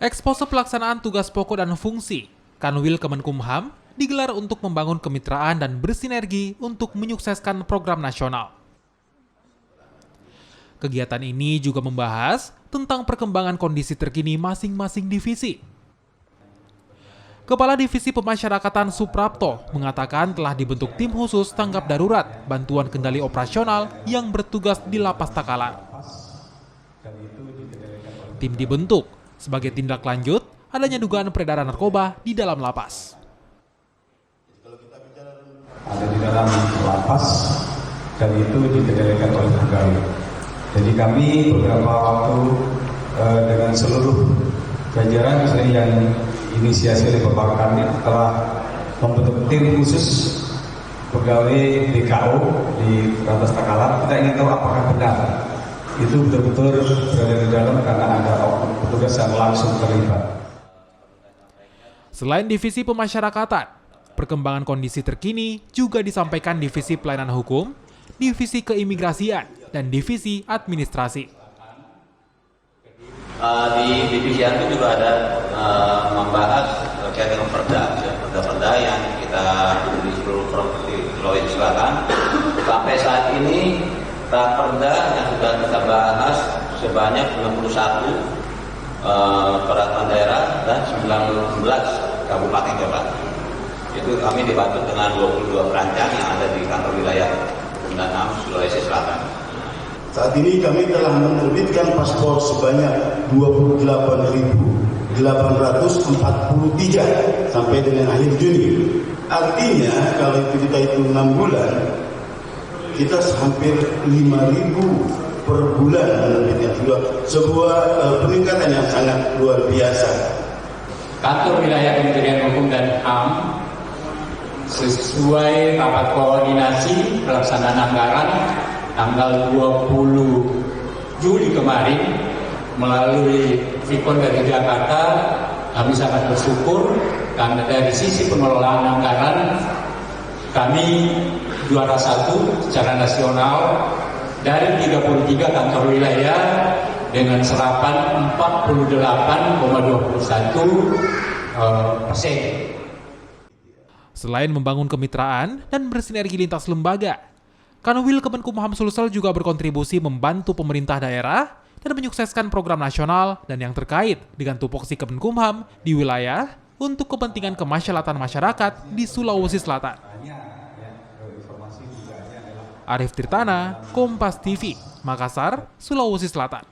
Ekspose pelaksanaan tugas pokok dan fungsi Kanwil Kemenkumham digelar untuk membangun kemitraan dan bersinergi untuk menyukseskan program nasional. Kegiatan ini juga membahas tentang perkembangan kondisi terkini masing-masing divisi. Kepala Divisi Pemasyarakatan Suprapto mengatakan telah dibentuk tim khusus tanggap darurat bantuan kendali operasional yang bertugas di Lapas Takalar. Tim dibentuk sebagai tindak lanjut adanya dugaan peredaran narkoba di dalam lapas. Ada di dalam lapas dan itu dikendalikan oleh pegawai. Jadi kami beberapa waktu dengan seluruh jajaran yang inisiasi oleh Bapak Kanit telah membentuk tim khusus pegawai BKO di Lapas Takalar. Kita ingin tahu apakah benar itu betul-betul berada di dalam karena ada petugas yang langsung terlibat. Selain divisi pemasyarakatan, perkembangan kondisi terkini juga disampaikan divisi pelayanan hukum, divisi keimigrasian, dan divisi administrasi. Di divisi itu juga ada membahas terkait dengan perda yang kita di seluruh provinsi Sulawesi Selatan. Sampai saat ini perda yang sudah kita bahas sebanyak 91 peraturan daerah dan 19 kabupaten kota. Itu kami dibantu dengan 22 perancang yang ada di kantor wilayah dan 6 Sulawesi Selatan. Saat ini kami telah menerbitkan paspor sebanyak 28.843 sampai dengan akhir Juni. Artinya kalau kita hitung 6 bulan, kita hampir 5.000 per bulan menerbitkan. Sebuah peningkatan yang sangat luar biasa. Kantor Wilayah Kementerian Hukum dan HAM sesuai rapat koordinasi pelaksanaan anggaran tanggal 20 Juli kemarin melalui Vikon dari Jakarta, kami sangat bersyukur karena dari sisi pengelolaan anggaran kami juara 1 secara nasional dari 33 kantor wilayah dengan serapan 48,21%. Selain membangun kemitraan dan bersinergi lintas lembaga, Kanwil Kemenkumham Sulsel juga berkontribusi membantu pemerintah daerah dan menyukseskan program nasional dan yang terkait dengan tupoksi Kemenkumham di wilayah untuk kepentingan kemaslahatan masyarakat di Sulawesi Selatan. Arif Tirtana, Kompas TV, Makassar, Sulawesi Selatan.